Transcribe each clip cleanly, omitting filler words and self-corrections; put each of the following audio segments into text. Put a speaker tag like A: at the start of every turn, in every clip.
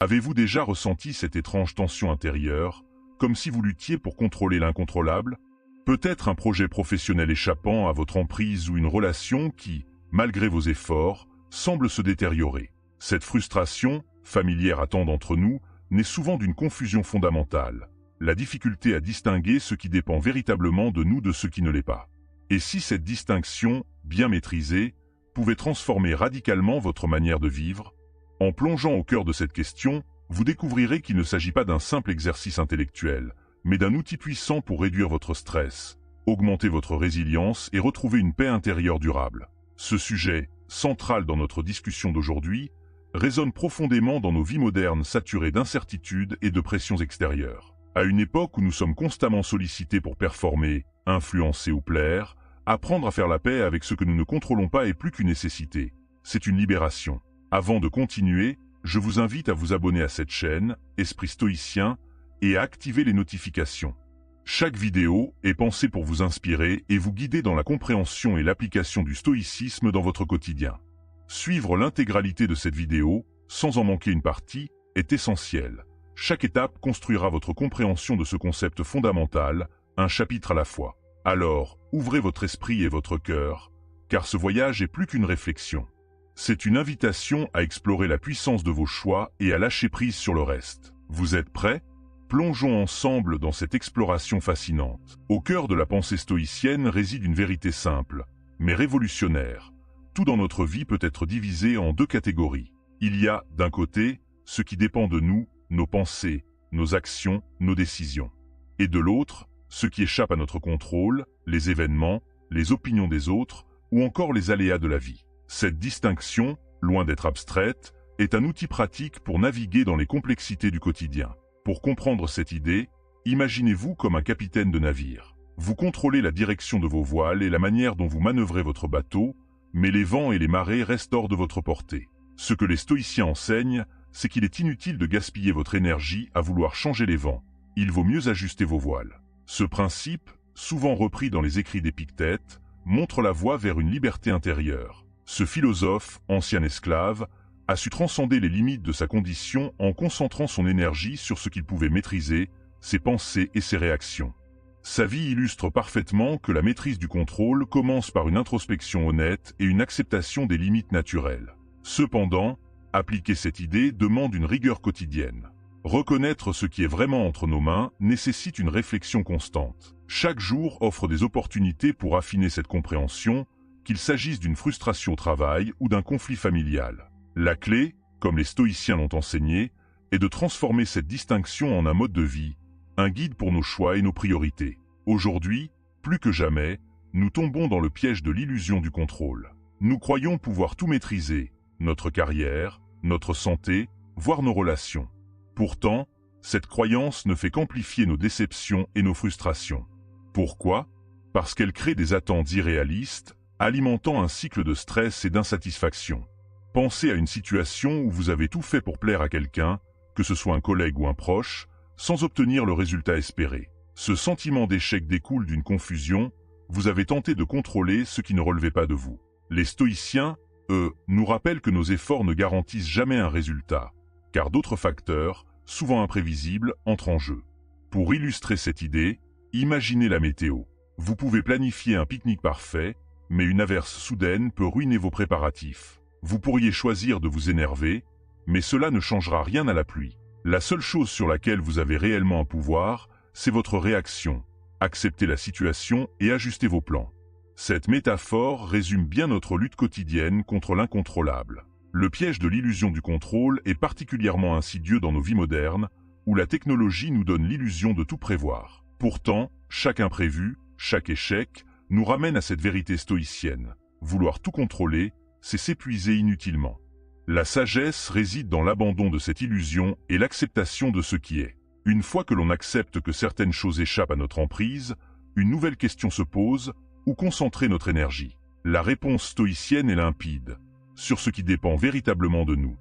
A: Avez-vous déjà ressenti cette étrange tension intérieure, comme si vous luttiez pour contrôler l'incontrôlable? Peut-être un projet professionnel échappant à votre emprise ou une relation qui, malgré vos efforts, semble se détériorer. Cette frustration, familière à tant d'entre nous, naît souvent d'une confusion fondamentale, la difficulté à distinguer ce qui dépend véritablement de nous de ce qui ne l'est pas. Et si cette distinction, bien maîtrisée, pouvait transformer radicalement votre manière de vivre? En plongeant au cœur de cette question, vous découvrirez qu'il ne s'agit pas d'un simple exercice intellectuel, mais d'un outil puissant pour réduire votre stress, augmenter votre résilience et retrouver une paix intérieure durable. Ce sujet, central dans notre discussion d'aujourd'hui, résonne profondément dans nos vies modernes saturées d'incertitudes et de pressions extérieures. À une époque où nous sommes constamment sollicités pour performer, influencer ou plaire, apprendre à faire la paix avec ce que nous ne contrôlons pas est plus qu'une nécessité, c'est une libération. Avant de continuer, je vous invite à vous abonner à cette chaîne, Esprit Stoïcien, et à activer les notifications. Chaque vidéo est pensée pour vous inspirer et vous guider dans la compréhension et l'application du stoïcisme dans votre quotidien. Suivre l'intégralité de cette vidéo, sans en manquer une partie, est essentiel. Chaque étape construira votre compréhension de ce concept fondamental, un chapitre à la fois. Alors, ouvrez votre esprit et votre cœur, car ce voyage est plus qu'une réflexion. C'est une invitation à explorer la puissance de vos choix et à lâcher prise sur le reste. Vous êtes prêts? Plongeons ensemble dans cette exploration fascinante. Au cœur de la pensée stoïcienne réside une vérité simple, mais révolutionnaire. Tout dans notre vie peut être divisé en deux catégories. Il y a, d'un côté, ce qui dépend de nous, nos pensées, nos actions, nos décisions. Et de l'autre, ce qui échappe à notre contrôle, les événements, les opinions des autres, ou encore les aléas de la vie. Cette distinction, loin d'être abstraite, est un outil pratique pour naviguer dans les complexités du quotidien. Pour comprendre cette idée, imaginez-vous comme un capitaine de navire. Vous contrôlez la direction de vos voiles et la manière dont vous manœuvrez votre bateau, mais les vents et les marées restent hors de votre portée. Ce que les stoïciens enseignent, c'est qu'il est inutile de gaspiller votre énergie à vouloir changer les vents. Il vaut mieux ajuster vos voiles. Ce principe, souvent repris dans les écrits d'Épictète, montre la voie vers une liberté intérieure. Ce philosophe, ancien esclave, a su transcender les limites de sa condition en concentrant son énergie sur ce qu'il pouvait maîtriser, ses pensées et ses réactions. Sa vie illustre parfaitement que la maîtrise du contrôle commence par une introspection honnête et une acceptation des limites naturelles. Cependant, appliquer cette idée demande une rigueur quotidienne. Reconnaître ce qui est vraiment entre nos mains nécessite une réflexion constante. Chaque jour offre des opportunités pour affiner cette compréhension, qu'il s'agisse d'une frustration au travail ou d'un conflit familial. La clé, comme les stoïciens l'ont enseigné, est de transformer cette distinction en un mode de vie, un guide pour nos choix et nos priorités. Aujourd'hui, plus que jamais, nous tombons dans le piège de l'illusion du contrôle. Nous croyons pouvoir tout maîtriser, notre carrière, notre santé, voire nos relations. Pourtant, cette croyance ne fait qu'amplifier nos déceptions et nos frustrations. Pourquoi? Parce qu'elle crée des attentes irréalistes, alimentant un cycle de stress et d'insatisfaction. Pensez à une situation où vous avez tout fait pour plaire à quelqu'un, que ce soit un collègue ou un proche, sans obtenir le résultat espéré. Ce sentiment d'échec découle d'une confusion, vous avez tenté de contrôler ce qui ne relevait pas de vous. Les stoïciens, eux, nous rappellent que nos efforts ne garantissent jamais un résultat, car d'autres facteurs, souvent imprévisibles, entrent en jeu. Pour illustrer cette idée, imaginez la météo. Vous pouvez planifier un pique-nique parfait, mais une averse soudaine peut ruiner vos préparatifs. Vous pourriez choisir de vous énerver, mais cela ne changera rien à la pluie. La seule chose sur laquelle vous avez réellement un pouvoir, c'est votre réaction. Acceptez la situation et ajustez vos plans. Cette métaphore résume bien notre lutte quotidienne contre l'incontrôlable. Le piège de l'illusion du contrôle est particulièrement insidieux dans nos vies modernes, où la technologie nous donne l'illusion de tout prévoir. Pourtant, chaque imprévu, chaque échec, nous ramène à cette vérité stoïcienne. Vouloir tout contrôler, c'est s'épuiser inutilement. La sagesse réside dans l'abandon de cette illusion et l'acceptation de ce qui est. Une fois que l'on accepte que certaines choses échappent à notre emprise, une nouvelle question se pose, où concentrer notre énergie? La réponse stoïcienne est limpide, sur ce qui dépend véritablement de nous.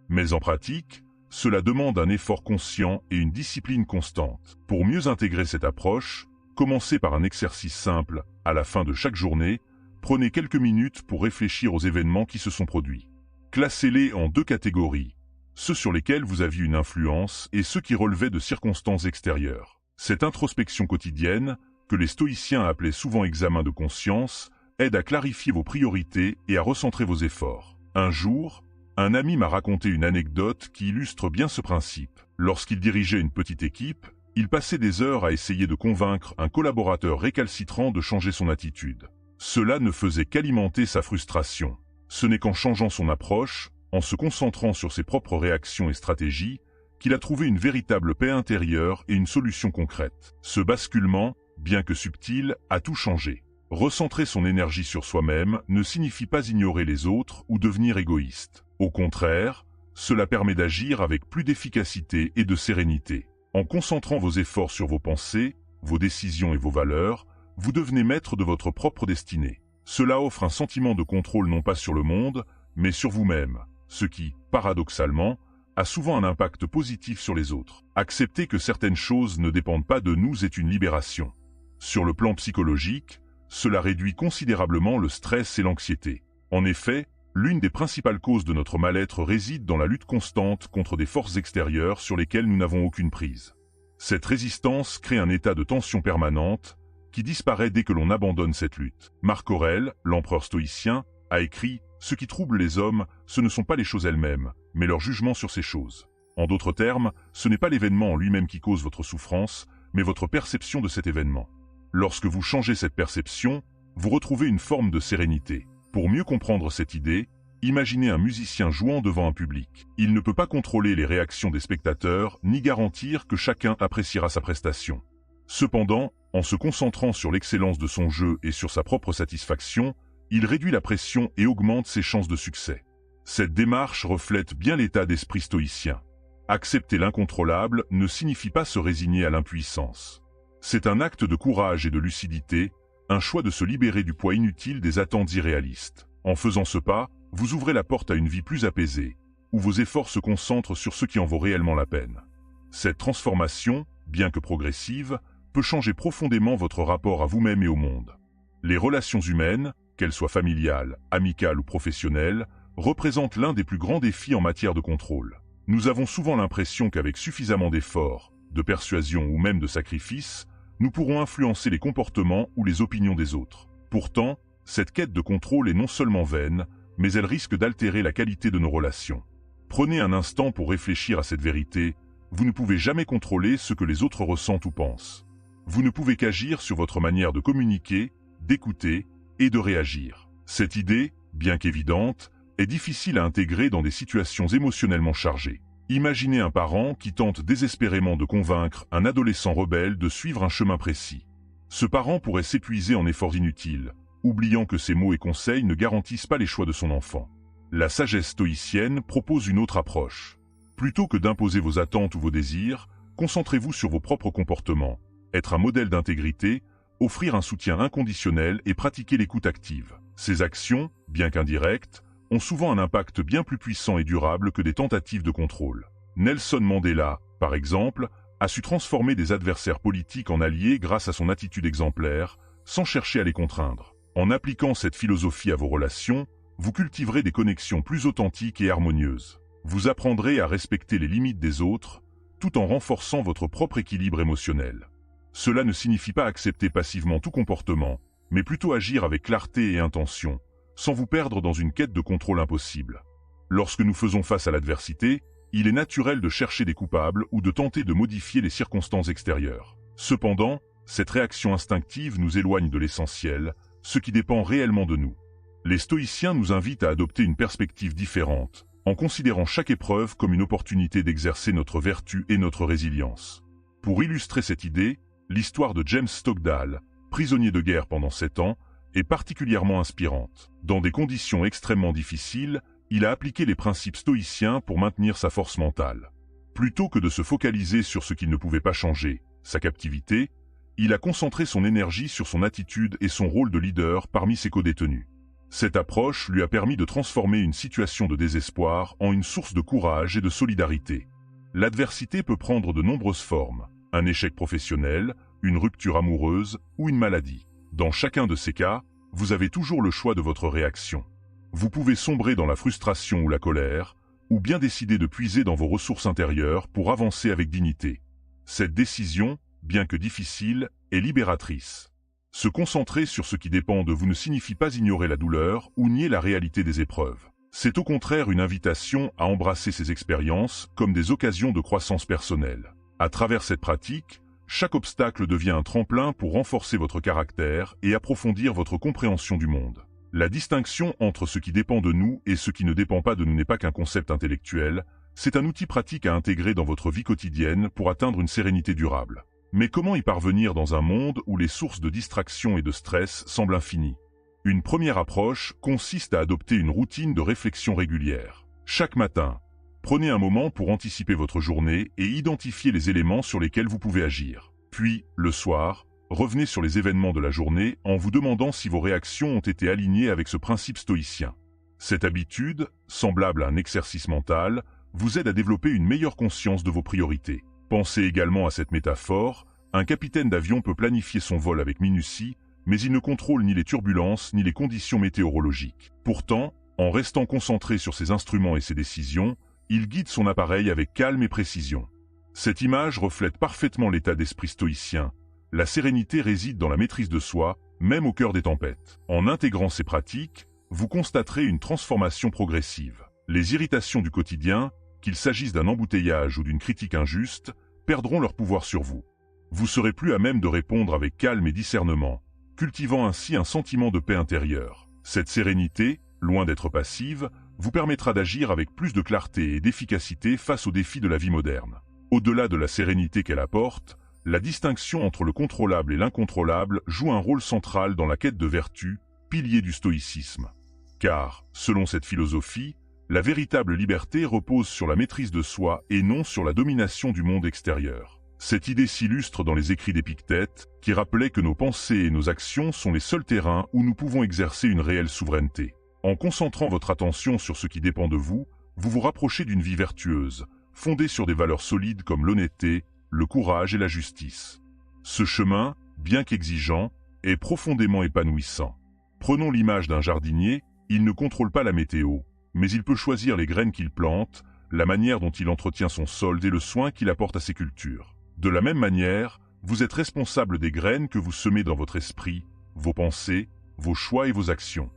A: Mais en pratique, cela demande un effort conscient et une discipline constante. Pour mieux intégrer cette approche, commencez par un exercice simple, à la fin de chaque journée, prenez quelques minutes pour réfléchir aux événements qui se sont produits. Classez-les en deux catégories, ceux sur lesquels vous aviez une influence et ceux qui relevaient de circonstances extérieures. Cette introspection quotidienne, que les stoïciens appelaient souvent examen de conscience, aide à clarifier vos priorités et à recentrer vos efforts. Un jour, un ami m'a raconté une anecdote qui illustre bien ce principe. Lorsqu'il dirigeait une petite équipe, il passait des heures à essayer de convaincre un collaborateur récalcitrant de changer son attitude. Cela ne faisait qu'alimenter sa frustration. Ce n'est qu'en changeant son approche, en se concentrant sur ses propres réactions et stratégies, qu'il a trouvé une véritable paix intérieure et une solution concrète. Ce basculement, bien que subtil, a tout changé. Recentrer son énergie sur soi-même ne signifie pas ignorer les autres ou devenir égoïste. Au contraire, cela permet d'agir avec plus d'efficacité et de sérénité. En concentrant vos efforts sur vos pensées, vos décisions et vos valeurs, vous devenez maître de votre propre destinée. Cela offre un sentiment de contrôle non pas sur le monde, mais sur vous-même, ce qui, paradoxalement, a souvent un impact positif sur les autres. Accepter que certaines choses ne dépendent pas de nous est une libération. Sur le plan psychologique, cela réduit considérablement le stress et l'anxiété. En effet, l'une des principales causes de notre mal-être réside dans la lutte constante contre des forces extérieures sur lesquelles nous n'avons aucune prise. Cette résistance crée un état de tension permanente qui disparaît dès que l'on abandonne cette lutte. Marc Aurèle, l'empereur stoïcien, a écrit « Ce qui trouble les hommes, ce ne sont pas les choses elles-mêmes, mais leur jugement sur ces choses. » En d'autres termes, ce n'est pas l'événement en lui-même qui cause votre souffrance, mais votre perception de cet événement. Lorsque vous changez cette perception, vous retrouvez une forme de sérénité. Pour mieux comprendre cette idée, imaginez un musicien jouant devant un public. Il ne peut pas contrôler les réactions des spectateurs, ni garantir que chacun appréciera sa prestation. Cependant, en se concentrant sur l'excellence de son jeu et sur sa propre satisfaction, il réduit la pression et augmente ses chances de succès. Cette démarche reflète bien l'état d'esprit stoïcien. Accepter l'incontrôlable ne signifie pas se résigner à l'impuissance. C'est un acte de courage et de lucidité, un choix de se libérer du poids inutile des attentes irréalistes. En faisant ce pas, vous ouvrez la porte à une vie plus apaisée, où vos efforts se concentrent sur ce qui en vaut réellement la peine. Cette transformation, bien que progressive, peut changer profondément votre rapport à vous-même et au monde. Les relations humaines, qu'elles soient familiales, amicales ou professionnelles, représentent l'un des plus grands défis en matière de contrôle. Nous avons souvent l'impression qu'avec suffisamment d'efforts, de persuasion ou même de sacrifice, nous pourrons influencer les comportements ou les opinions des autres. Pourtant, cette quête de contrôle est non seulement vaine, mais elle risque d'altérer la qualité de nos relations. Prenez un instant pour réfléchir à cette vérité, vous ne pouvez jamais contrôler ce que les autres ressentent ou pensent. Vous ne pouvez qu'agir sur votre manière de communiquer, d'écouter et de réagir. Cette idée, bien qu'évidente, est difficile à intégrer dans des situations émotionnellement chargées. Imaginez un parent qui tente désespérément de convaincre un adolescent rebelle de suivre un chemin précis. Ce parent pourrait s'épuiser en efforts inutiles, oubliant que ses mots et conseils ne garantissent pas les choix de son enfant. La sagesse stoïcienne propose une autre approche. Plutôt que d'imposer vos attentes ou vos désirs, concentrez-vous sur vos propres comportements, être un modèle d'intégrité, offrir un soutien inconditionnel et pratiquer l'écoute active. Ces actions, bien qu'indirectes, ont souvent un impact bien plus puissant et durable que des tentatives de contrôle. Nelson Mandela, par exemple, a su transformer des adversaires politiques en alliés grâce à son attitude exemplaire, sans chercher à les contraindre. En appliquant cette philosophie à vos relations, vous cultiverez des connexions plus authentiques et harmonieuses. Vous apprendrez à respecter les limites des autres, tout en renforçant votre propre équilibre émotionnel. Cela ne signifie pas accepter passivement tout comportement, mais plutôt agir avec clarté et intention, sans vous perdre dans une quête de contrôle impossible. Lorsque nous faisons face à l'adversité, il est naturel de chercher des coupables ou de tenter de modifier les circonstances extérieures. Cependant, cette réaction instinctive nous éloigne de l'essentiel, ce qui dépend réellement de nous. Les stoïciens nous invitent à adopter une perspective différente, en considérant chaque épreuve comme une opportunité d'exercer notre vertu et notre résilience. Pour illustrer cette idée, l'histoire de James Stockdale, prisonnier de guerre pendant 7 ans, est particulièrement inspirante. Dans des conditions extrêmement difficiles, il a appliqué les principes stoïciens pour maintenir sa force mentale. Plutôt que de se focaliser sur ce qu'il ne pouvait pas changer, sa captivité, il a concentré son énergie sur son attitude et son rôle de leader parmi ses codétenus. Cette approche lui a permis de transformer une situation de désespoir en une source de courage et de solidarité. L'adversité peut prendre de nombreuses formes, un échec professionnel, une rupture amoureuse ou une maladie. Dans chacun de ces cas, vous avez toujours le choix de votre réaction. Vous pouvez sombrer dans la frustration ou la colère, ou bien décider de puiser dans vos ressources intérieures pour avancer avec dignité. Cette décision, bien que difficile, est libératrice. Se concentrer sur ce qui dépend de vous ne signifie pas ignorer la douleur ou nier la réalité des épreuves. C'est au contraire une invitation à embrasser ces expériences comme des occasions de croissance personnelle. À travers cette pratique, chaque obstacle devient un tremplin pour renforcer votre caractère et approfondir votre compréhension du monde. La distinction entre ce qui dépend de nous et ce qui ne dépend pas de nous n'est pas qu'un concept intellectuel, c'est un outil pratique à intégrer dans votre vie quotidienne pour atteindre une sérénité durable. Mais comment y parvenir dans un monde où les sources de distraction et de stress semblent infinies? Une première approche consiste à adopter une routine de réflexion régulière. Chaque matin, prenez un moment pour anticiper votre journée et identifier les éléments sur lesquels vous pouvez agir. Puis, le soir, revenez sur les événements de la journée en vous demandant si vos réactions ont été alignées avec ce principe stoïcien. Cette habitude, semblable à un exercice mental, vous aide à développer une meilleure conscience de vos priorités. Pensez également à cette métaphore, un capitaine d'avion peut planifier son vol avec minutie, mais il ne contrôle ni les turbulences ni les conditions météorologiques. Pourtant, en restant concentré sur ses instruments et ses décisions, il guide son appareil avec calme et précision. Cette image reflète parfaitement l'état d'esprit stoïcien. La sérénité réside dans la maîtrise de soi, même au cœur des tempêtes. En intégrant ces pratiques, vous constaterez une transformation progressive. Les irritations du quotidien, qu'il s'agisse d'un embouteillage ou d'une critique injuste, perdront leur pouvoir sur vous. Vous serez plus à même de répondre avec calme et discernement, cultivant ainsi un sentiment de paix intérieure. Cette sérénité, loin d'être passive, vous permettra d'agir avec plus de clarté et d'efficacité face aux défis de la vie moderne. Au-delà de la sérénité qu'elle apporte, la distinction entre le contrôlable et l'incontrôlable joue un rôle central dans la quête de vertu, pilier du stoïcisme. Car, selon cette philosophie, la véritable liberté repose sur la maîtrise de soi et non sur la domination du monde extérieur. Cette idée s'illustre dans les écrits d'Épictète, qui rappelait que nos pensées et nos actions sont les seuls terrains où nous pouvons exercer une réelle souveraineté. En concentrant votre attention sur ce qui dépend de vous, vous vous rapprochez d'une vie vertueuse, fondée sur des valeurs solides comme l'honnêteté, le courage et la justice. Ce chemin, bien qu'exigeant, est profondément épanouissant. Prenons l'image d'un jardinier, il ne contrôle pas la météo, mais il peut choisir les graines qu'il plante, la manière dont il entretient son sol et le soin qu'il apporte à ses cultures. De la même manière, vous êtes responsable des graines que vous semez dans votre esprit, vos pensées, vos choix et vos actions.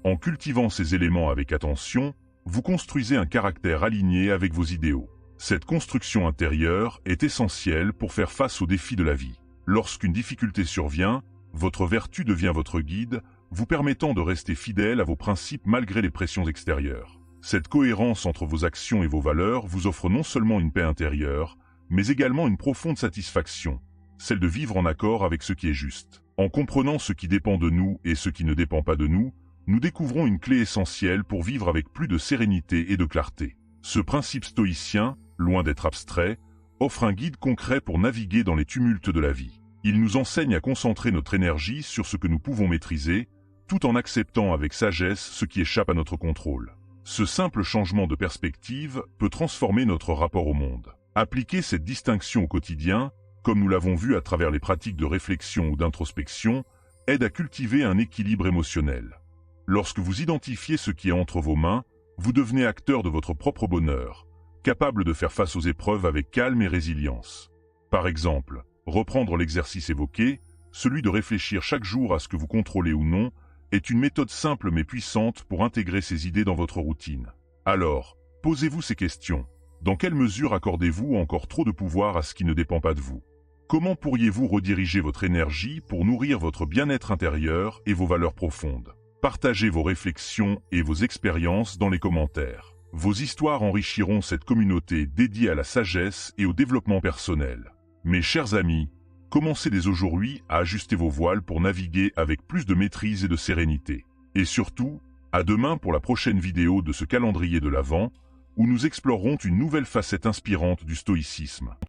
A: En cultivant ces éléments avec attention, vous construisez un caractère aligné avec vos idéaux. Cette construction intérieure est essentielle pour faire face aux défis de la vie. Lorsqu'une difficulté survient, votre vertu devient votre guide, vous permettant de rester fidèle à vos principes malgré les pressions extérieures. Cette cohérence entre vos actions et vos valeurs vous offre non seulement une paix intérieure, mais également une profonde satisfaction, celle de vivre en accord avec ce qui est juste. En comprenant ce qui dépend de nous et ce qui ne dépend pas de nous, nous découvrons une clé essentielle pour vivre avec plus de sérénité et de clarté. Ce principe stoïcien, loin d'être abstrait, offre un guide concret pour naviguer dans les tumultes de la vie. Il nous enseigne à concentrer notre énergie sur ce que nous pouvons maîtriser, tout en acceptant avec sagesse ce qui échappe à notre contrôle. Ce simple changement de perspective peut transformer notre rapport au monde. Appliquer cette distinction au quotidien, comme nous l'avons vu à travers les pratiques de réflexion ou d'introspection, aide à cultiver un équilibre émotionnel. Lorsque vous identifiez ce qui est entre vos mains, vous devenez acteur de votre propre bonheur, capable de faire face aux épreuves avec calme et résilience. Par exemple, reprendre l'exercice évoqué, celui de réfléchir chaque jour à ce que vous contrôlez ou non, est une méthode simple mais puissante pour intégrer ces idées dans votre routine. Alors, posez-vous ces questions. Dans quelle mesure accordez-vous encore trop de pouvoir à ce qui ne dépend pas de vous? Comment pourriez-vous rediriger votre énergie pour nourrir votre bien-être intérieur et vos valeurs profondes? Partagez vos réflexions et vos expériences dans les commentaires. Vos histoires enrichiront cette communauté dédiée à la sagesse et au développement personnel. Mes chers amis, commencez dès aujourd'hui à ajuster vos voiles pour naviguer avec plus de maîtrise et de sérénité. Et surtout, à demain pour la prochaine vidéo de ce calendrier de l'Avent, où nous explorerons une nouvelle facette inspirante du stoïcisme.